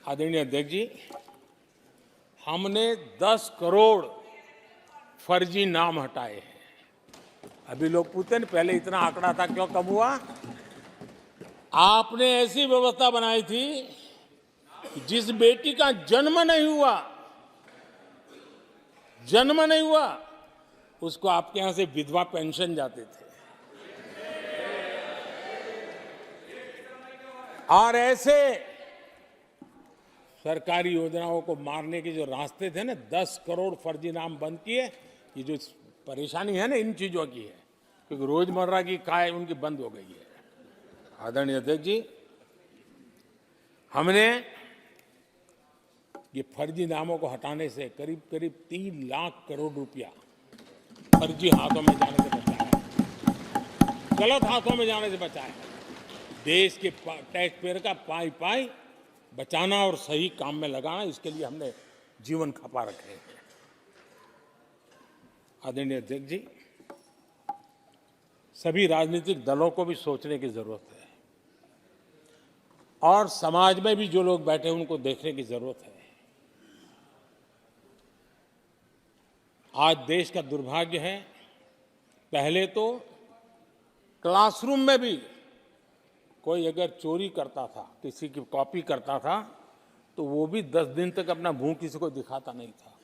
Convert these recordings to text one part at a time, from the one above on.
आदरणीय अध्यक्ष जी, हमने 10 करोड़ फर्जी नाम हटाए हैं। अभी लोग पूछते हैं पहले इतना आंकड़ा था, क्यों कम हुआ? आपने ऐसी व्यवस्था बनाई थी जिस बेटी का जन्म नहीं हुआ उसको आपके यहां से विधवा पेंशन जाते थे। और ऐसे सरकारी योजनाओं को मारने के जो रास्ते थे ना, 10 करोड़ फर्जी नाम बंद किए। ये जो परेशानी है ना इन चीजों की है, क्योंकि रोजमर्रा की काय उनकी बंद हो गई है। आदरणीय अध्यक्ष जी, हमने ये फर्जी नामों को हटाने से करीब करीब 3 लाख करोड़ रुपया फर्जी हाथों में जाने से बचाया, गलत हाथों में जाने से बचाया। देश के टैक्स पेयर का पाई पाई बचाना और सही काम में लगाना, इसके लिए हमने जीवन खपा रखे हैं। आदरणीय अध्यक्ष जी, सभी राजनीतिक दलों को भी सोचने की जरूरत है और समाज में भी जो लोग बैठे हैं उनको देखने की जरूरत है। आज देश का दुर्भाग्य है, पहले तो क्लासरूम में भी कोई अगर चोरी करता था, किसी की कॉपी करता था, तो वो भी 10 दिन तक अपना मुंह किसी को दिखाता नहीं था।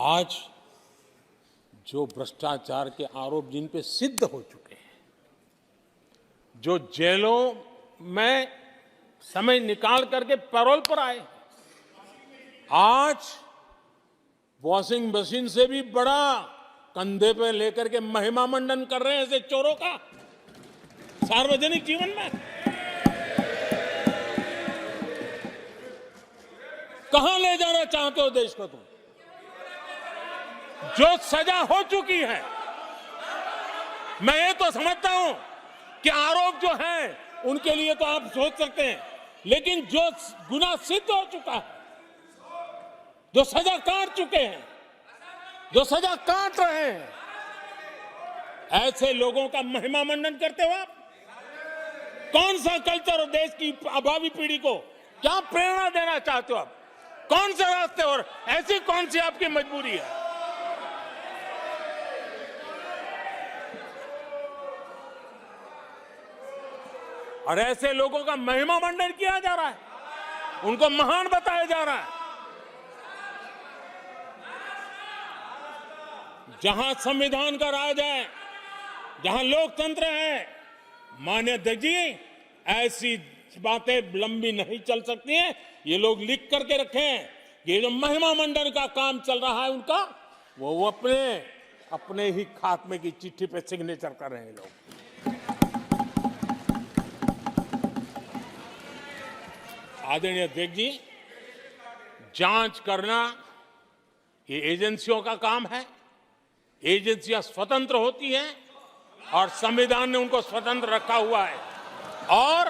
आज जो भ्रष्टाचार के आरोप जिन पे सिद्ध हो चुके हैं, जो जेलों में समय निकाल करके पैरोल पर आए, आज वॉशिंग मशीन से भी बड़ा कंधे पे लेकर के महिमा मंडन कर रहे हैं ऐसे चोरों का सार्वजनिक जीवन में। कहां ले जाना चाहते हो देश को तुम? जो सजा हो चुकी है, मैं ये तो समझता हूं कि आरोप जो है उनके लिए तो आप सोच सकते हैं, लेकिन जो गुनाह सिद्ध हो चुका है, जो सजा काट चुके हैं, जो सजा काट रहे हैं, ऐसे लोगों का महिमा मंडन करते हो आप? कौन सा कल्चर और देश की अभावी पीढ़ी को क्या प्रेरणा देना चाहते हो आप? कौन से रास्ते और ऐसी कौन सी आपकी मजबूरी है? और ऐसे लोगों का महिमा मंडन किया जा रहा है, उनको महान बताया जा रहा है। जहां संविधान का राज है, जहां लोकतंत्र है, माननीय अध्यक्ष जी, ऐसी बातें लंबी नहीं चल सकती हैं। ये लोग लिख करके रखें, ये जो महिमा मंडन का काम चल रहा है उनका, वो अपने ही खात्मे की चिट्ठी पे सिग्नेचर कर रहे हैं लोग। आदरणीय अध्यक्ष जी, जांच करना ये एजेंसियों का काम है। एजेंसियां स्वतंत्र होती हैं और संविधान ने उनको स्वतंत्र रखा हुआ है। और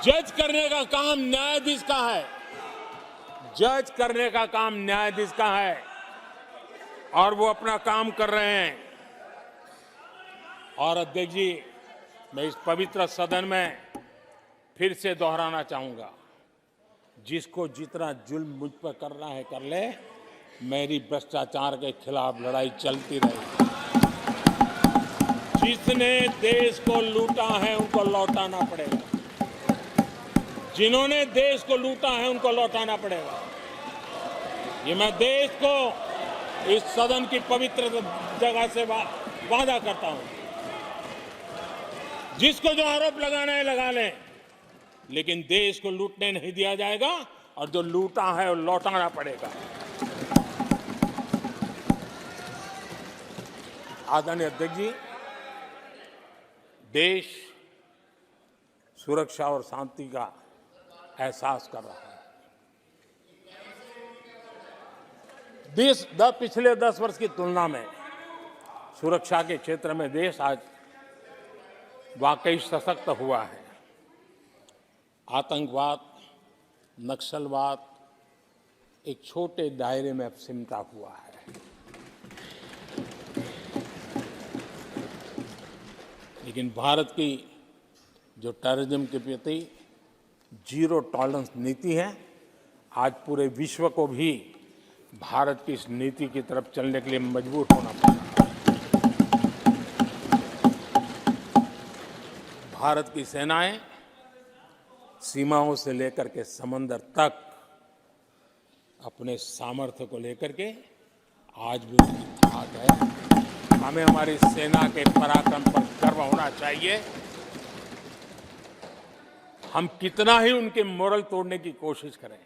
जज करने का काम न्यायाधीश का है, जज करने का काम न्यायाधीश का है, और वो अपना काम कर रहे हैं। और अध्यक्ष जी, मैं इस पवित्र सदन में फिर से दोहराना चाहूंगा, जिसको जितना जुल्म मुझ पर करना है कर ले, मेरी भ्रष्टाचार के खिलाफ लड़ाई चलती रहेगी। जिसने देश को लूटा है उनको लौटाना पड़ेगा, जिन्होंने देश को लूटा है उनको लौटाना पड़ेगा। ये मैं देश को इस सदन की पवित्र जगह से वादा करता हूं। जिसको जो आरोप लगाना है लगा लें, लेकिन देश को लूटने नहीं दिया जाएगा, और जो लूटा है वो लौटाना पड़ेगा। आदरणीय अध्यक्ष जी, देश सुरक्षा और शांति का एहसास कर रहा है। पिछले 10 वर्ष की तुलना में सुरक्षा के क्षेत्र में देश आज वाकई सशक्त हुआ है। आतंकवाद, नक्सलवाद एक छोटे दायरे में अब सिमटा हुआ है। लेकिन भारत की जो टेररिज्म के प्रति जीरो टॉलरेंस नीति है। आज पूरे विश्व को भी भारत की इस नीति की तरफ चलने के लिए मजबूर होना पड़ा। भारत की सेनाएं सीमाओं से लेकर के समंदर तक अपने सामर्थ्य को लेकर के आज भी उनकी ताकत है। हमें हमारी सेना के पराक्रम पर गर्व होना चाहिए। हम कितना ही उनके मोरल तोड़ने की कोशिश करें,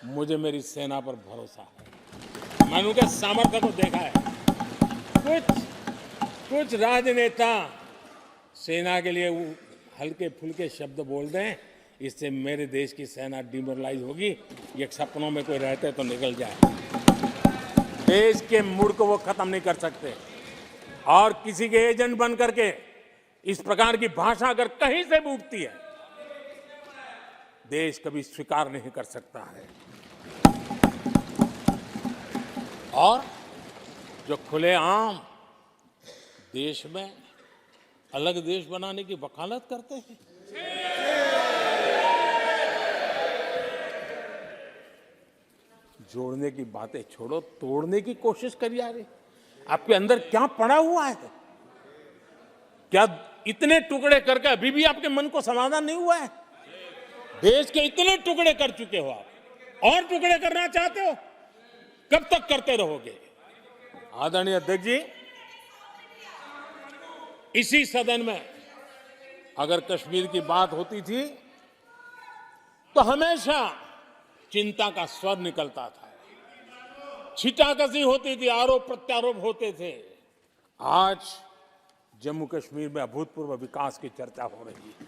मुझे मेरी सेना पर भरोसा है। मैंने उनके सामर्थ्य को देखा है। कुछ राजनेता सेना के लिए हल्के फुल्के शब्द बोल दें, इससे मेरे देश की सेना डिमोरलाइज होगी। ये सपनों में कोई रहते तो निकल जाए। देश के मूड को वो खत्म नहीं कर सकते। और किसी के एजेंट बन करके इस प्रकार की भाषा अगर कहीं से भी उठती है, देश कभी स्वीकार नहीं कर सकता है। और जो खुलेआम देश में अलग देश बनाने की वकालत करते हैं, जोड़ने की बातें छोड़ो, तोड़ने की कोशिश करी जा रही। आपके अंदर क्या पड़ा हुआ है? क्या इतने टुकड़े करके अभी भी आपके मन को समाधान नहीं हुआ है? देश के इतने टुकड़े कर चुके हो आप, और टुकड़े करना चाहते हो? कब तक करते रहोगे? आदरणीय अध्यक्ष जी, इसी सदन में अगर कश्मीर की बात होती थी तो हमेशा चिंता का स्वर निकलता था, छिटाकशी होती थी, आरोप प्रत्यारोप होते थे। आज जम्मू कश्मीर में अभूतपूर्व विकास की चर्चा हो रही है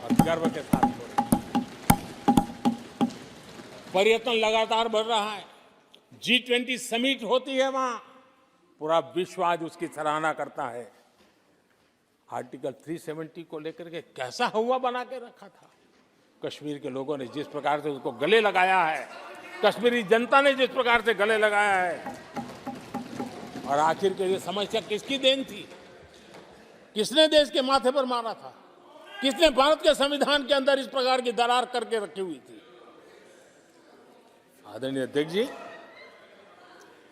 और गर्व के साथ हो रही है। पर्यटन लगातार बढ़ रहा है। G20 समिट होती है वहां, पूरा विश्व आज उसकी सराहना करता है। आर्टिकल 370 को लेकर के कैसा हवा बना के रखा था। कश्मीर के लोगों ने जिस प्रकार से उसको गले लगाया है, कश्मीरी जनता ने जिस प्रकार से गले लगाया है, और आखिर के ये समस्या किसकी देन थी? किसने देश के माथे पर मारा था? किसने भारत के संविधान के अंदर इस प्रकार की दरार करके रखी हुई थी? आदरणीय अध्यक्ष जी,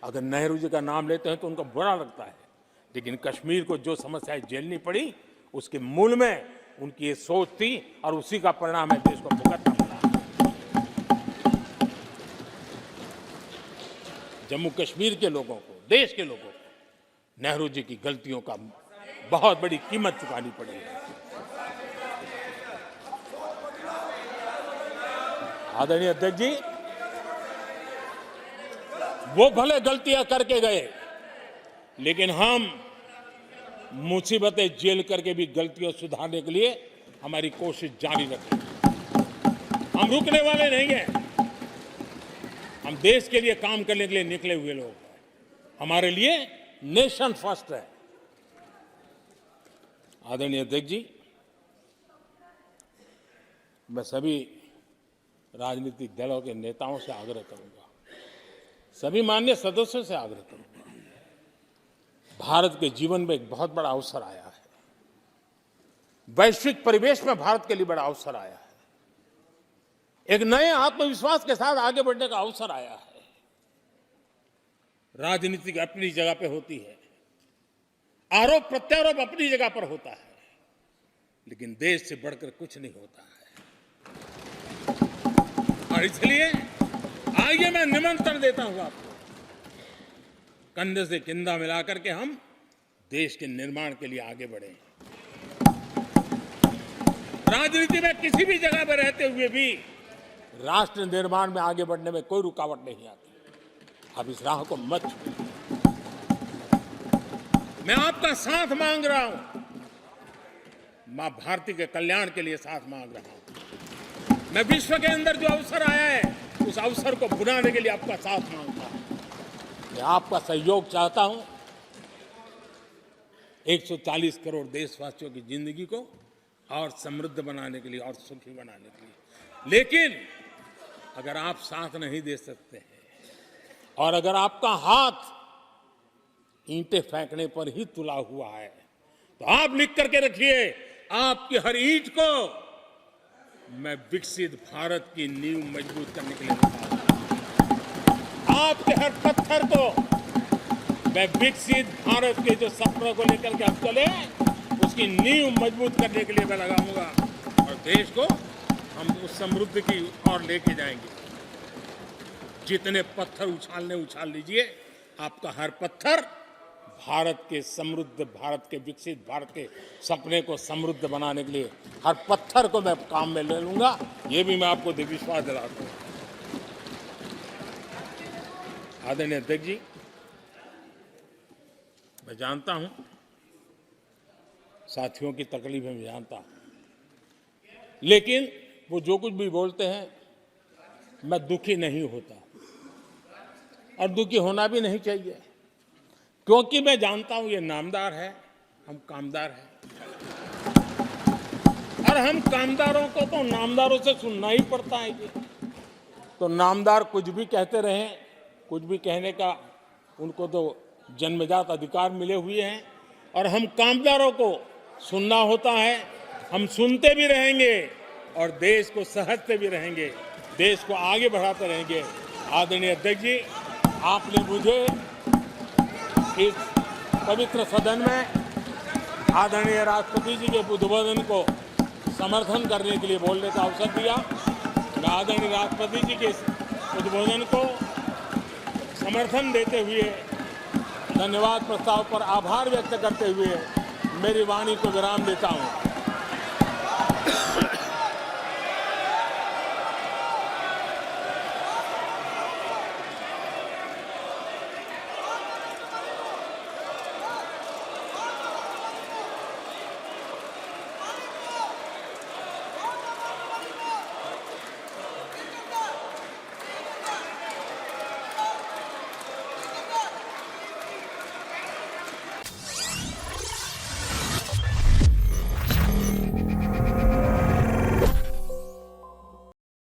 अगर नेहरू जी का नाम लेते हैं तो उनको बुरा लगता है, लेकिन कश्मीर को जो समस्याएं झेलनी पड़ी उसके मूल में उनकी ये सोच थी और उसी का परिणाम है देश को भुगतना पड़ा। जम्मू कश्मीर के लोगों को, देश के लोगों को नेहरू जी की गलतियों का बहुत बड़ी कीमत चुकानी पड़ी है। आदरणीय अध्यक्ष जी, वो भले गलतियां करके गए, लेकिन हम मुसीबतें झेल करके भी गलतियों सुधारने के लिए हमारी कोशिश जारी रखें। हम रुकने वाले नहीं हैं। हम देश के लिए काम करने के लिए निकले हुए लोग हैं। हमारे लिए नेशन फर्स्ट है। आदरणीय अध्यक्ष जी, मैं सभी राजनीतिक दलों के नेताओं से आग्रह करूंगा, सभी माननीय सदस्यों से आग्रह करूंगा, भारत के जीवन में एक बहुत बड़ा अवसर आया है। वैश्विक परिवेश में भारत के लिए बड़ा अवसर आया है। एक नए आत्मविश्वास के साथ आगे बढ़ने का अवसर आया है। राजनीति अपनी जगह पे होती है, आरोप प्रत्यारोप अपनी जगह पर होता है, लेकिन देश से बढ़कर कुछ नहीं होता है। और इसलिए आइए मैं निमंत्रण देता हूं आपको, कंधे से कंधा मिलाकर के हम देश के निर्माण के लिए आगे बढ़े। राजनीति में किसी भी जगह पर रहते हुए भी राष्ट्र निर्माण में आगे बढ़ने में कोई रुकावट नहीं आती। अब इस राह को मत छोड़िए। मैं आपका साथ मांग रहा हूं, मां भारती के कल्याण के लिए साथ मांग रहा हूं। मैं विश्व के अंदर जो अवसर आया है उस अवसर को बुलाने के लिए आपका साथ मांगता हूं। मैं आपका सहयोग चाहता हूं 140 करोड़ देशवासियों की जिंदगी को और समृद्ध बनाने के लिए और सुखी बनाने के लिए। लेकिन अगर आप साथ नहीं दे सकते हैं और अगर आपका हाथ ईंटें फेंकने पर ही तुला हुआ है, तो आप लिख करके रखिए, आपकी हर ईंट को मैं विकसित भारत की नींव मजबूत करने के लिए निकाला। आपके हर पत्थर को मैं विकसित भारत के जो सपनों को लेकर के हम चले उसकी नींव मजबूत करने के लिए मैं लगाऊंगा और देश को हम उस समृद्धि की ओर लेके जाएंगे। जितने पत्थर उछाल लीजिए, आपका हर पत्थर भारत के समृद्ध, भारत के विकसित भारत के सपने को समृद्ध बनाने के लिए हर पत्थर को मैं काम में ले लूंगा। ये भी मैं आपको विश्वास दिलाता हूं। आदरणीय अध्यक्ष जी, मैं जानता हूं साथियों की तकलीफें मैं जानता हूं, लेकिन वो जो कुछ भी बोलते हैं मैं दुखी नहीं होता और दुखी होना भी नहीं चाहिए, क्योंकि मैं जानता हूं ये नामदार है, हम कामदार हैं और हम कामदारों को तो नामदारों से सुनना ही पड़ता है। जी तो नामदार कुछ भी कहते रहें, कुछ भी कहने का उनको तो जन्मजात अधिकार मिले हुए हैं और हम कामदारों को सुनना होता है। हम सुनते भी रहेंगे और देश को सहायते भी रहेंगे, देश को आगे बढ़ाते रहेंगे। आदरणीय अध्यक्ष जी, आपने मुझे इस पवित्र सदन में आदरणीय राष्ट्रपति जी के उद्बोधन को समर्थन करने के लिए बोलने का अवसर दिया। मैं आदरणीय राष्ट्रपति जी के इस उद्बोधन को समर्थन देते हुए धन्यवाद प्रस्ताव पर आभार व्यक्त करते हुए मेरी वाणी को विराम देता हूं।